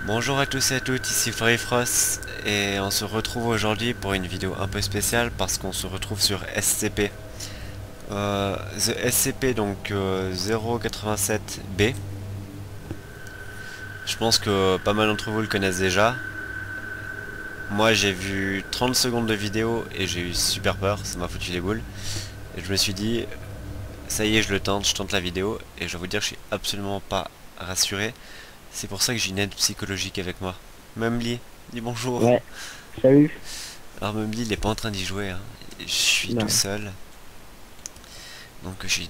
Bonjour à tous et à toutes, ici Frost et on se retrouve aujourd'hui pour une vidéo un peu spéciale parce qu'on se retrouve sur SCP. The SCP donc 087B. Je pense que pas mal d'entre vous le connaissent déjà. Moi j'ai vu 30 secondes de vidéo et j'ai eu super peur, ça m'a foutu les boules. Et je me suis dit, ça y est je tente la vidéo et je dois vous dire que je suis absolument pas rassuré. C'est pour ça que j'ai une aide psychologique avec moi. Mumly, dis bonjour. Ouais, salut. Alors Mumly il est pas en train d'y jouer, hein. Je suis tout Non. seul. Donc je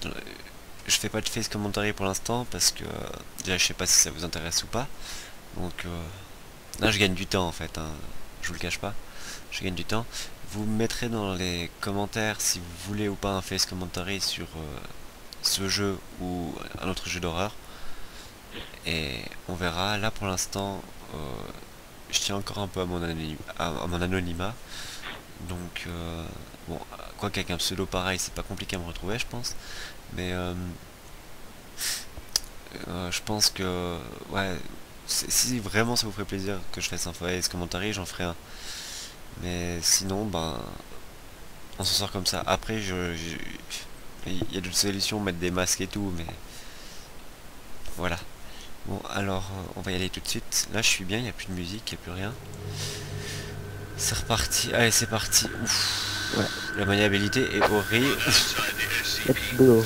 fais pas de face commentary pour l'instant parce que déjà je sais pas si ça vous intéresse ou pas. Donc là je gagne du temps en fait, hein. Je vous le cache pas. Je gagne du temps. Vous mettrez dans les commentaires si vous voulez ou pas un face commentary sur ce jeu ou un autre jeu d'horreur. Et on verra. Là pour l'instant, je tiens encore un peu à mon anonymat. Donc, bon, quoi qu'avec un pseudo pareil, c'est pas compliqué à me retrouver, je pense. Mais je pense que, ouais, si vraiment ça vous ferait plaisir que je fasse un face commentary, j'en ferai un. Mais sinon, ben, on s'en sort comme ça. Après, il y a d'autres solutions, mettre des masques et tout, mais voilà. Bon, alors, on va y aller tout de suite. Là, je suis bien, il n'y a plus de musique, il n'y a plus rien. C'est reparti. Allez, c'est parti. Ouf. Ouais, La maniabilité est horrible. let's go.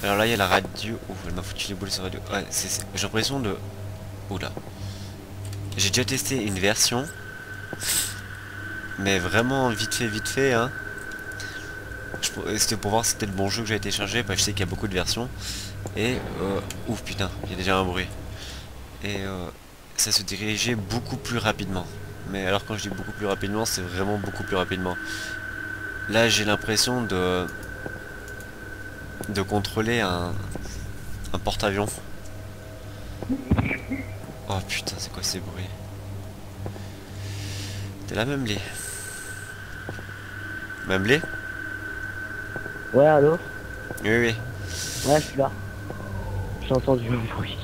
Alors là, il y a la radio. Ouf, elle m'a foutu les boules sur la radio. Ouais, j'ai l'impression de... Oula. J'ai déjà testé une version. Mais vraiment vite fait, hein. C'était pour voir si c'était le bon jeu que j'avais téléchargé. Parce que je sais qu'il y a beaucoup de versions. Et... Ouf, putain, il y a déjà un bruit. Et ça se dirigeait beaucoup plus rapidement. Mais alors quand je dis beaucoup plus rapidement, c'est vraiment beaucoup plus rapidement. Là, j'ai l'impression de contrôler un porte-avions. Oh putain, c'est quoi ces bruits? T'es là, Memley? Memley? Ouais, allô? Oui, oui. Ouais, je suis là. J'ai entendu un bruit.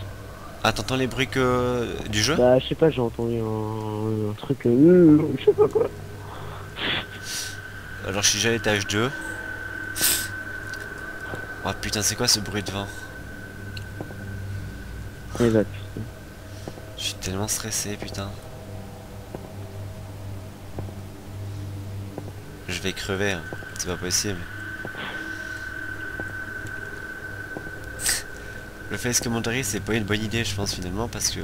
Ah, t'entends les bruits du jeu? Bah, je sais pas, j'ai entendu un truc. Je sais pas quoi. Alors, je suis déjà à l'étage 2. Oh putain, c'est quoi ce bruit de vent? Eh bah, putain. Je suis tellement stressé, putain. Je vais crever, hein. C'est pas possible. Le face commentary, c'est pas une bonne idée, je pense, finalement, parce que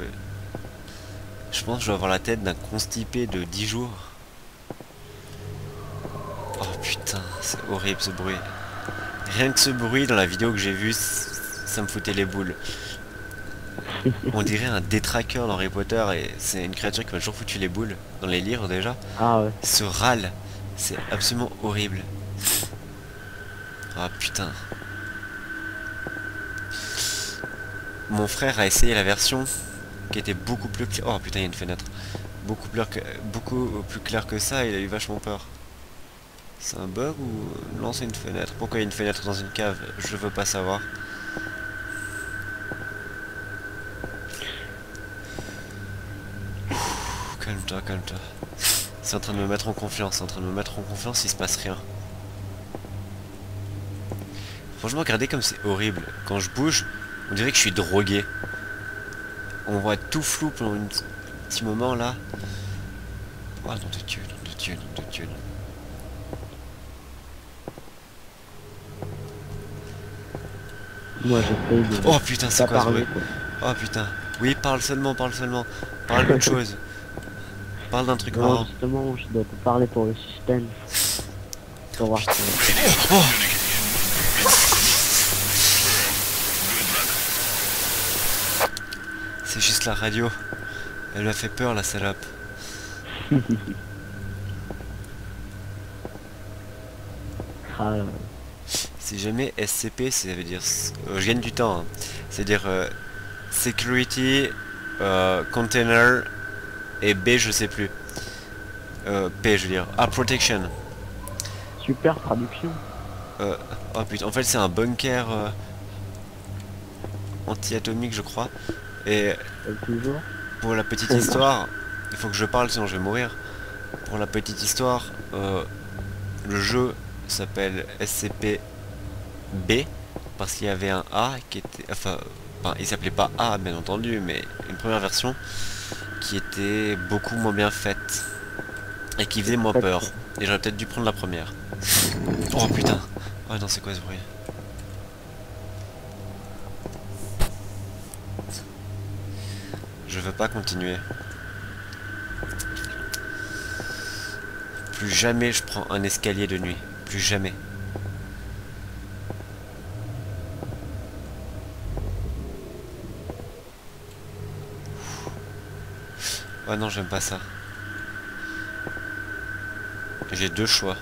je pense que je vais avoir la tête d'un constipé de 10 jours. Oh putain, c'est horrible ce bruit. Rien que ce bruit dans la vidéo que j'ai vue, ça me foutait les boules. On dirait un détraqueur dans Harry Potter et c'est une créature qui m'a toujours foutu les boules dans les livres déjà. Ah ouais. Ce râle, c'est absolument horrible. Ah putain. Mon frère a essayé la version qui était beaucoup plus claire. Oh putain, il y a une fenêtre. Beaucoup plus claire que ça, il a eu vachement peur. C'est un bug ou lancer une fenêtre? Pourquoi il y a une fenêtre dans une cave? Je veux pas savoir. Calme-toi, calme-toi. C'est en train de me mettre en confiance, c'est en train de me mettre en confiance, il se passe rien. Franchement, regardez comme c'est horrible. Quand je bouge, on dirait que je suis drogué. On voit tout flou pendant un petit moment là. Oh nom de Dieu, nom de Dieu, nom de Dieu. Moi, j'essaye de Oh putain, c'est pas quoi ce bruit? parler, quoi. Oh putain. Oui, parle seulement, parle seulement. Parle d'une chose. Parle d'un truc Non, marrant. justement, je dois te parler pour le suspense. Pour voir Putain. que... Oh, c'est juste la radio. Elle m'a fait peur, la salope. Ah, Si jamais SCP, ça veut dire... je gagne du temps, hein. C'est-à-dire Security, Container, et B, je sais plus. P, je veux dire. Ah, Protection. super traduction. Oh putain, en fait c'est un bunker anti-atomique, je crois. Et Toujours. pour la petite histoire, il faut que je parle sinon je vais mourir. Pour la petite histoire, le jeu s'appelle SCP-B parce qu'il y avait un A qui était... Enfin, il s'appelait pas A bien entendu, mais une première version qui était beaucoup moins bien faite et qui faisait moins peur. Et j'aurais peut-être dû prendre la première. Oh putain. Oh non, c'est quoi ce bruit? Je veux pas continuer. Plus jamais je prends un escalier de nuit. Plus jamais. Oh non, j'aime pas ça. J'ai deux choix.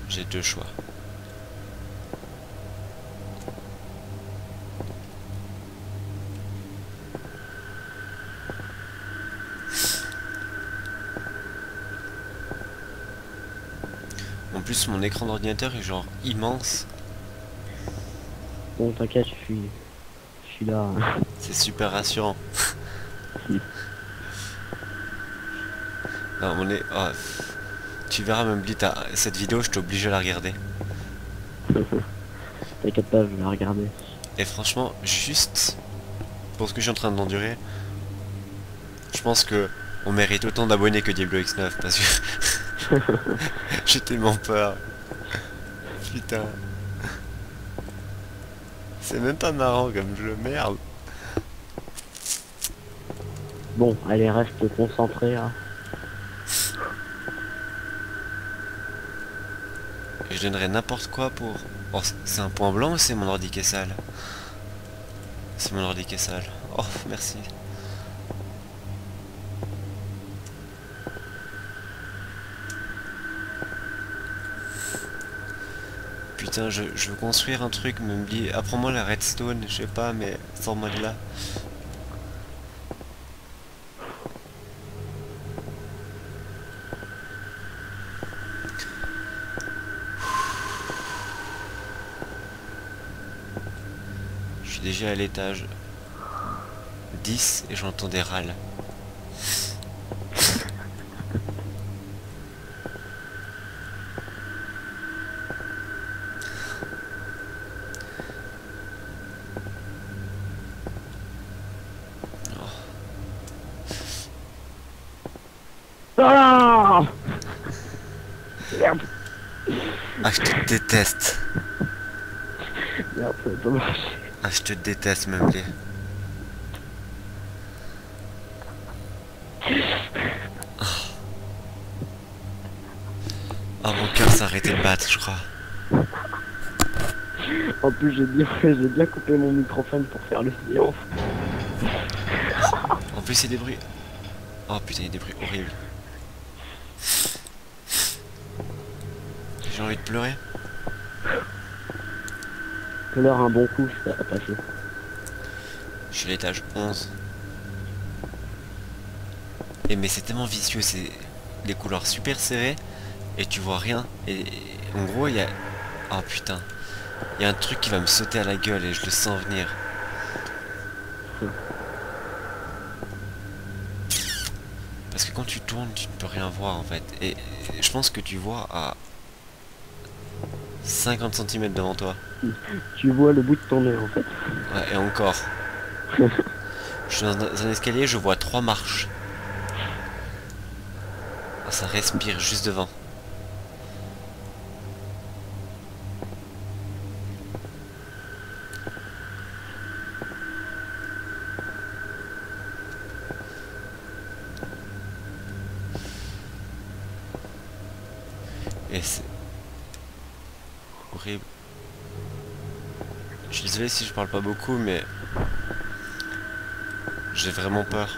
J'ai deux choix. En plus, mon écran d'ordinateur est genre immense. Bon, t'inquiète, je suis là. C'est super rassurant. Non, on est... oh, tu verras même, cette vidéo, je t'ai obligé à la regarder. T'inquiète pas, je vais la regarder. Et franchement, juste pour ce que je suis en train d'endurer, je pense que on mérite autant d'abonnés que Diablo X9 parce que j'ai tellement peur. Putain. C'est même pas marrant comme jeu, merde. Bon, allez, reste concentré là. Et je donnerais n'importe quoi pour... Oh, c'est un point blanc ou c'est mon ordi qui est sale? C'est mon ordi qui est sale. Oh, merci. Putain, je veux construire un truc, mais me dit, apprends-moi la redstone, je sais pas, mais sors-moi de là. Je suis déjà à l'étage 10 et j'entends des râles. Ah merde, Ah, je te déteste. merde, ça va pas marcher. Ah, je te déteste, Meublé. Oh, mon cœur s'est arrêté de battre, je crois. En plus, j'ai bien coupé mon microphone pour faire le silence. En plus, il y a des bruits. Oh putain, il y a des bruits horribles. J'ai envie de pleurer. Que l'heure un bon coup, ça va passer. Je suis à l'étage 11. Et mais c'est tellement vicieux, c'est des couloirs super serrés et tu vois rien. Et en gros, il y a... Oh putain. Il y a un truc qui va me sauter à la gueule et je le sens venir. Parce que quand tu tournes, tu ne peux rien voir en fait. Et je pense que tu vois à 50 cm devant toi. Tu vois le bout de ton nez en fait. Ouais, et encore. Je suis dans un escalier, je vois 3 marches. Ah, ça respire juste devant. Et c'est horrible. Je suis désolé si je parle pas beaucoup, mais j'ai vraiment peur.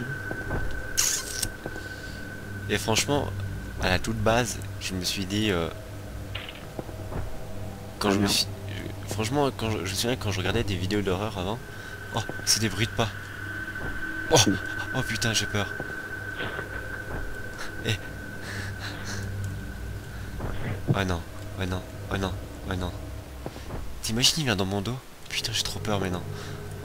Et franchement, à la toute base, je me suis dit, quand je me suis, franchement, je me souviens quand je regardais des vidéos d'horreur avant, oh, c'est des bruits de pas. Oh, oh putain, j'ai peur. Et oh non, oh non, oh non, oh non. T'imagines, il vient dans mon dos? Putain, j'ai trop peur maintenant.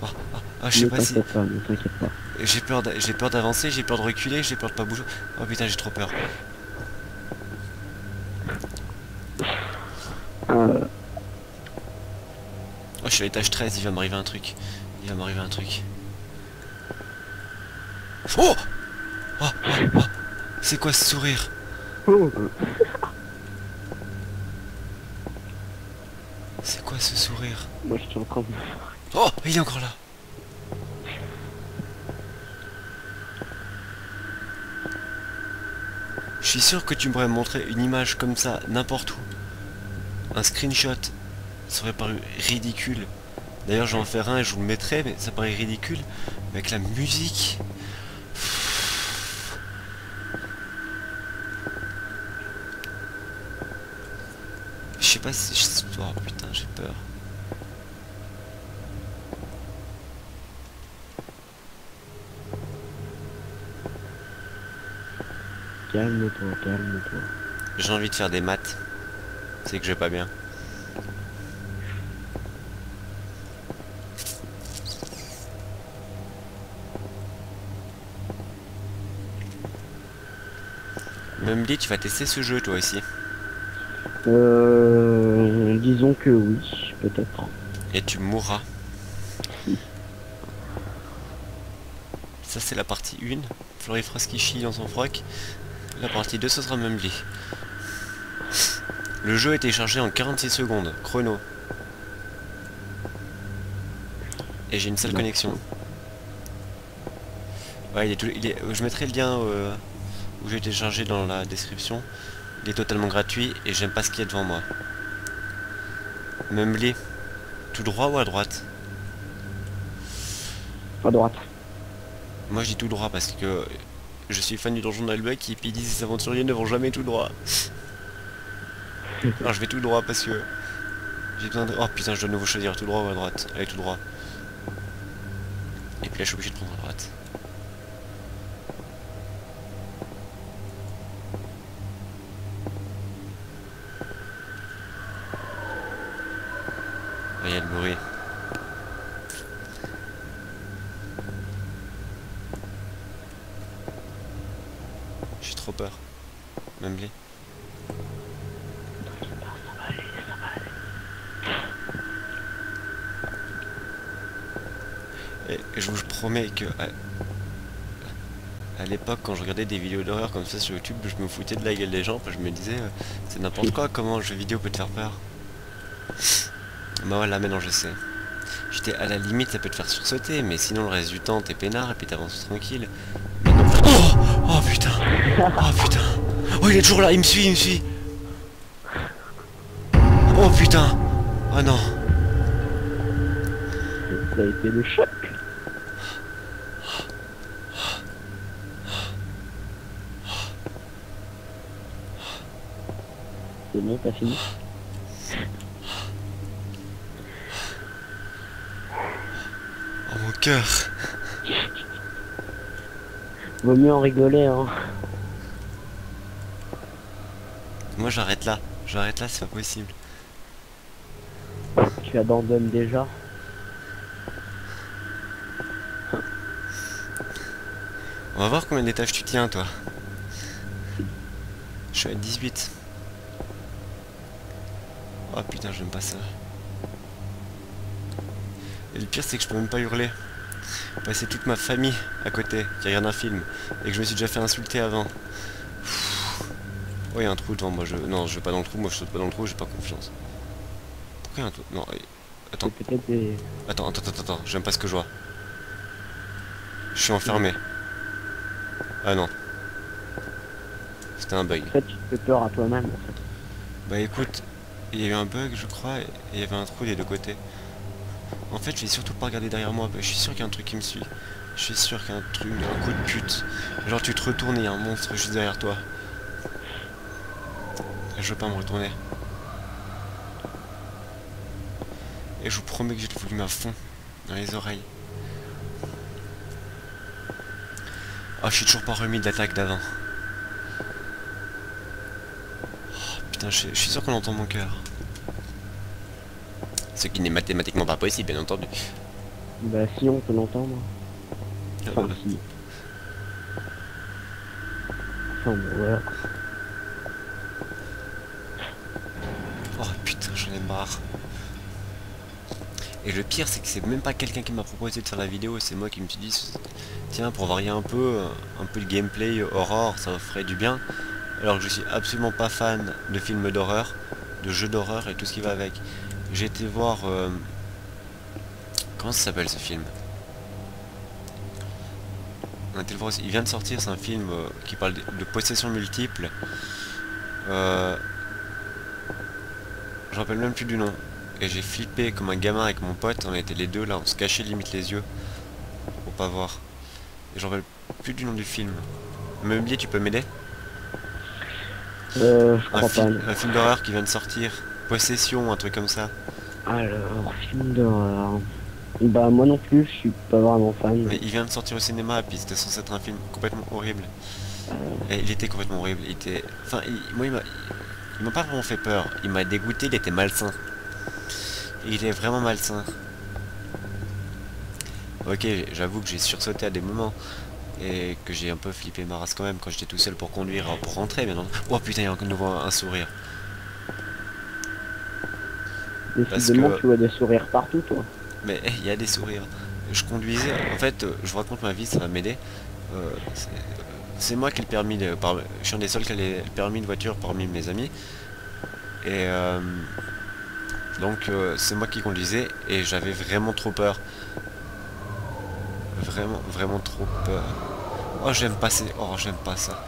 Oh, oh, oh, je sais Ne pas si... t'inquiète pas, ne t'inquiète pas. J'ai peur d'avancer, j'ai peur de reculer, j'ai peur de pas bouger. Oh putain, j'ai trop peur. Euh, Oh, je suis à l'étage 13, il va m'arriver un truc. Il va m'arriver un truc. Oh, oh, oh, oh. C'est quoi ce sourire? oh, C'est quoi ce sourire? moi je suis en train de... Oh, il est encore là. Je suis sûr que tu m'aurais montré une image comme ça, n'importe où. Un screenshot. Ça aurait paru ridicule. D'ailleurs, je vais en faire un et je vous le mettrai, mais ça paraît ridicule. Mais avec la musique... Je sais pas si... Oh putain, j'ai peur. Calme-toi, calme-toi. J'ai envie de faire des maths. C'est que je vais pas bien. Mumbly, tu vas tester ce jeu toi aussi. Disons que oui, peut-être. Et tu mourras. Ça c'est la partie 1. Florifras qui chie dans son froc. La partie 2 ce sera Mumbly. Le jeu est téléchargé en 46 secondes. Chrono. Et j'ai une seule connexion. Ouais, je mettrai le lien où j'ai téléchargé dans la description. Il est totalement gratuit et j'aime pas ce qu'il y a devant moi. Mumbly. Tout droit ou à droite? À droite. Moi je dis tout droit parce que je suis fan du Donjon d'Albec et puis ils disent les aventuriers ne vont jamais tout droit. Alors je vais tout droit parce que j'ai besoin de... Oh putain, je dois de nouveau choisir tout droit ou à droite. Allez, tout droit. Et puis là je suis obligé de prendre à droite. Ah, il y a le bruit. J'ai trop peur. Mumbly. Et je vous promets que à l'époque quand je regardais des vidéos d'horreur comme ça sur YouTube, je me foutais de la gueule des gens parce que je me disais c'est n'importe quoi, comment un jeu vidéo peut te faire peur. Bah voilà, maintenant je sais. J'étais à la limite, ça peut te faire sursauter, mais sinon le reste du temps t'es peinard et puis t'avances tranquille. Oh, oh putain. Oh putain. Oh il est toujours là, il me suit, il me suit. Oh putain. Oh non. Ça a été le choc. C'est bon, t'as fini? Oh mon cœur. Vaut mieux en rigoler, hein. Moi j'arrête là, c'est pas possible. Tu abandonnes déjà. On va voir combien d'étages tu tiens toi. Je suis à 18. Oh putain, j'aime pas ça. Et le pire c'est que je peux même pas hurler. Passer toute ma famille à côté qui regarde un film et que je me suis déjà fait insulter avant. Oh, il y a un trou devant moi. Non, je vais pas dans le trou. Moi, je saute pas dans le trou. J'ai pas confiance. Pourquoi il y a un trou? Non, attends. C'est peut-être des... Attends. J'aime pas ce que je vois. Je suis enfermé. Ah non. C'était un bug. En fait, tu te fais peur à toi-même. En fait. Bah écoute, il y a eu un bug, je crois, et il y avait un trou des deux côtés. En fait, je vais surtout pas regarder derrière moi. Bah, je suis sûr qu'il y a un truc qui me suit. Je suis sûr qu'il y a un truc, un coup de pute. Genre, tu te retournes et il y a un monstre juste derrière toi. Je veux pas me retourner. Et je vous promets que j'ai le volume à fond dans les oreilles. Oh, je suis toujours pas remis de l'attaque d'avant. Oh, putain, je suis sûr qu'on entend mon cœur. Ce qui n'est mathématiquement pas possible, bien entendu. Bah si on peut l'entendre. Enfin si. Enfin bon, voilà. Oh putain, j'en ai marre. Et le pire, c'est que c'est même pas quelqu'un qui m'a proposé de faire la vidéo, c'est moi qui me suis dit, tiens, pour varier un peu le gameplay horreur, ça ferait du bien. Alors que je suis absolument pas fan de films d'horreur, de jeux d'horreur et tout ce qui va avec. J'ai été voir... comment ça s'appelle ce film? On a été le voir aussi. Il vient de sortir, c'est un film qui parle de possession multiple. Je me rappelle même plus du nom. Et j'ai flippé comme un gamin avec mon pote, on était les deux là, on se cachait limite les yeux. Pour pas voir. Et j'en rappelle plus du nom du film. Meublier, tu peux m'aider? Je crois pas. Un film d'horreur qui vient de sortir. Possession, un truc comme ça. Alors, film d'horreur. Bah moi non plus, je suis pas vraiment fan. Mais il vient de sortir au cinéma, et puis c'était censé être un film complètement horrible. Et il était complètement horrible. Il était... Enfin, moi il m'a pas vraiment fait peur. Il m'a dégoûté, il était malsain. Il est vraiment malsain. Ok, j'avoue que j'ai sursauté à des moments. Et que j'ai un peu flippé ma race quand même quand j'étais tout seul pour conduire, pour rentrer bien entendu. Oh putain, il y a encore de nouveau un sourire. Décidément, tu vois des sourires partout, toi. Mais il y a des sourires. Je conduisais, en fait, je vous raconte ma vie, ça va m'aider. C'est moi qui ai le permis de... je suis un des seuls qui a le permis de voiture parmi mes amis. Et donc c'est moi qui conduisais et j'avais vraiment trop peur. Vraiment, vraiment trop peur. Oh j'aime pas oh j'aime pas ça.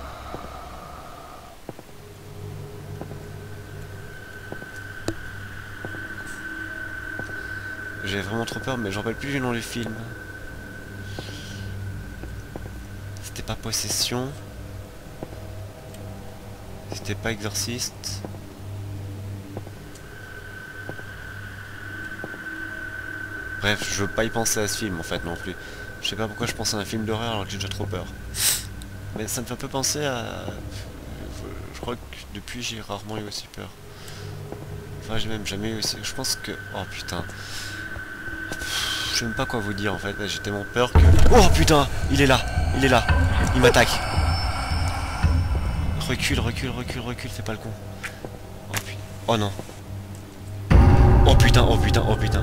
J'ai vraiment trop peur, mais j'en rappelle plus du nom du film. C'était pas Possession. C'était pas Exorciste. Bref, je veux pas y penser à ce film en fait non plus. Je sais pas pourquoi je pense à un film d'horreur alors que j'ai déjà trop peur. Mais ça me fait un peu penser à... Je crois que depuis j'ai rarement eu aussi peur. Enfin j'ai même jamais eu aussi... Je pense que... Oh putain. Je sais même pas quoi vous dire en fait. J'ai tellement peur que... Oh putain. Il est là. Il est là. Il m'attaque. Recule, recule, recule, recule. Fais pas le con. Oh putain. Oh non. Oh putain, oh putain, oh putain.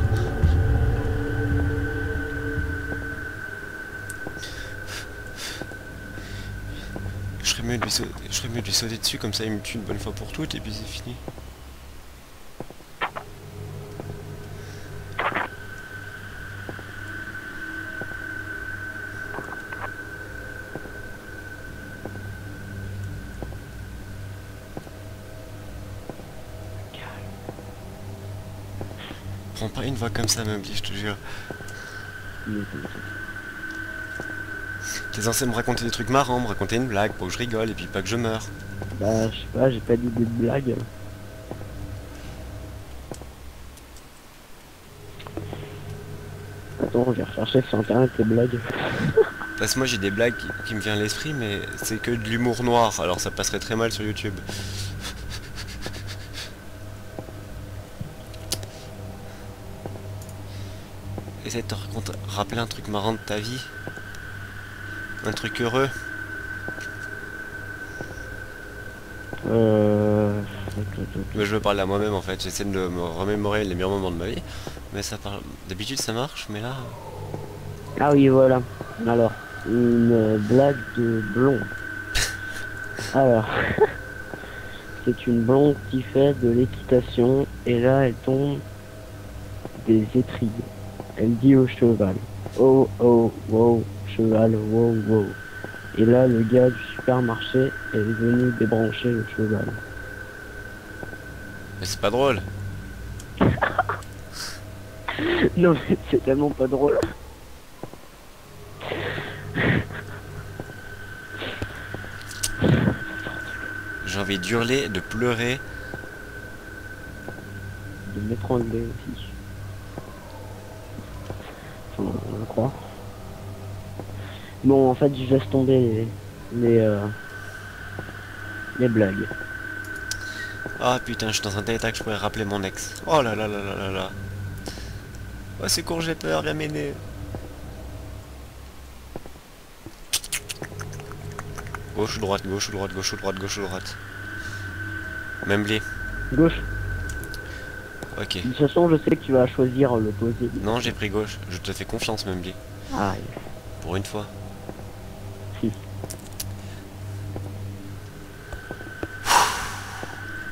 Je serais mieux de lui sauter dessus comme ça il me tue une bonne fois pour toutes et puis c'est fini. Prends pas une voix comme ça, Mowgli, je te jure. T'es censé me raconter des trucs marrants, me raconter une blague pour que je rigole et puis pas que je meure. Bah, je sais pas, j'ai pas d'idée de blague. Attends, je vais rechercher sur internet les blagues. Parce que moi j'ai des blagues qui me viennent à l'esprit, mais c'est que de l'humour noir, alors ça passerait très mal sur YouTube. Essaye de te rappeler un truc marrant de ta vie. Un truc heureux. Mais je veux parler à moi-même en fait, j'essaie de me remémorer les meilleurs moments de ma vie. Mais ça parle... D'habitude ça marche, mais là... Ah oui, voilà. Alors, une blague de blond. Alors, c'est une blonde qui fait de l'équitation et là elle tombe des étriers. Elle dit au cheval, oh oh wow, cheval, wow wow. Et là le gars du supermarché est venu débrancher le cheval. Mais c'est pas drôle. Non mais c'est tellement pas drôle. J'ai envie d'hurler, de pleurer. De m'étrangler aussi. Enfin, on le croit. Bon, en fait, je laisse tomber les blagues. Ah putain, je suis dans un tel état que je pourrais rappeler mon ex. Oh là là là là là là. Oh c'est court, j'ai peur, viens m'aider. Gauche ou droite, gauche ou droite, gauche ou droite, gauche ou droite. Membly. Gauche. Ok. De toute façon, je sais que tu vas choisir l'opposé. Non, j'ai pris gauche. Je te fais confiance, Membly. Ah, Pour une fois. yes.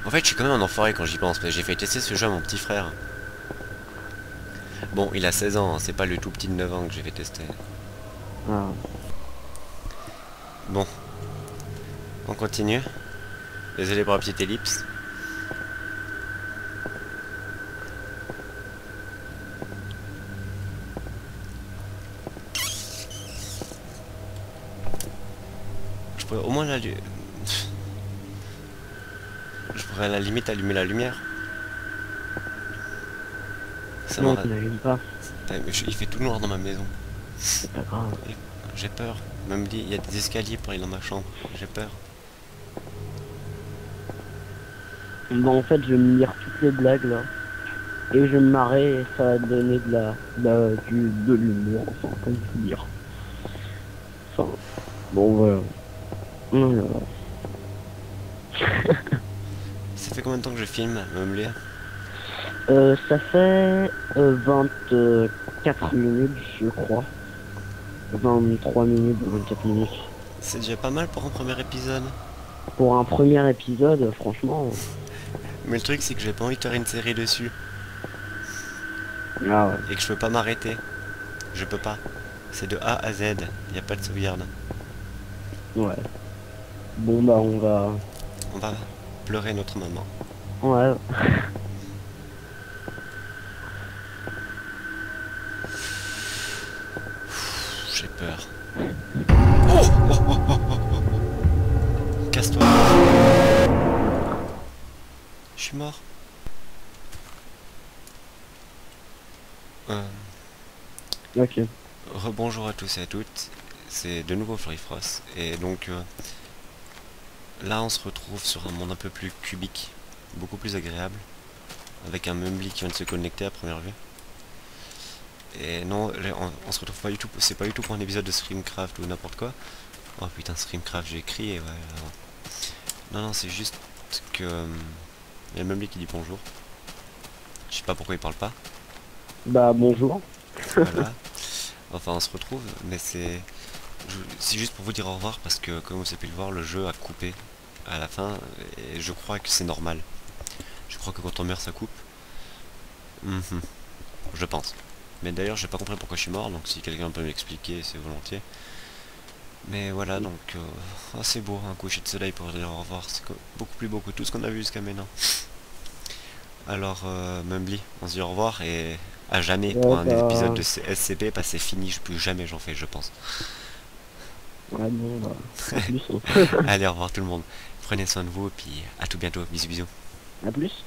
En fait, je suis quand même un enfoiré quand j'y pense, parce que j'ai fait tester ce jeu à mon petit frère. Bon, il a 16 ans, hein, c'est pas le tout petit de 9 ans que j'ai fait tester. Ah. Bon. On continue. Désolé pour la petite ellipse. Je pourrais au moins je pourrais à la limite allumer la lumière. Ça Non, m'aurait... tu n'allumes pas. Putain, mais il fait tout noir dans ma maison. C'est pas grave. Et j'ai peur. Même dit, il y a des escaliers pour aller dans ma chambre. J'ai peur. Bon, en fait, je vais me lire toutes les blagues là. Et je vais me marrer et ça va donner de l'humour, enfin, comme il faut dire. Enfin, bon, voilà. Voilà. Ça fait combien de temps que je filme, Membly? Ça fait 24 minutes, je crois. 23 minutes, 24 minutes. C'est déjà pas mal pour un premier épisode. Pour un premier épisode, franchement. Mais le truc, c'est que j'ai pas envie de faire une série dessus. Ah ouais. Et que je peux pas m'arrêter. Je peux pas. C'est de A à Z. Il n'y a pas de sauvegarde. Ouais. Bon bah On va pleurer notre maman. Ouais. J'ai peur. Oh, oh, oh, oh, oh, oh. Casse-toi. Je suis mort. Ok. Rebonjour à tous et à toutes. C'est de nouveau Florifrost. Et donc là on se retrouve sur un monde un peu plus cubique. Beaucoup plus agréable. Avec un Membly qui vient de se connecter à première vue. Et non, on se retrouve pas du tout, c'est pas du tout pour un épisode de Streamcraft ou n'importe quoi. Oh putain, Streamcraft, j'ai écrit et ouais. Non, non, c'est juste que... il y a le Membly qui dit bonjour. Je sais pas pourquoi il parle pas. Bah bonjour. Voilà. Enfin, on se retrouve, mais c'est juste pour vous dire au revoir parce que, comme vous avez pu le voir, le jeu a coupé à la fin et je crois que c'est normal. Je crois que quand on meurt, ça coupe. Mhm. Je pense. Mais d'ailleurs, j'ai pas compris pourquoi je suis mort, donc si quelqu'un peut m'expliquer, c'est volontiers. Mais voilà, donc oh, c'est beau, un coucher de soleil pour dire au revoir, c'est beaucoup plus beau que tout ce qu'on a vu jusqu'à maintenant. Alors, Membly, on se dit au revoir et à jamais pour Ouais, un bah... épisode de SCP, parce que c'est fini, plus jamais j'en fais, je pense. Ouais, bon, bah... À plus. Hein. Allez, au revoir tout le monde. Prenez soin de vous et puis à tout bientôt. Bisous bisous. À plus.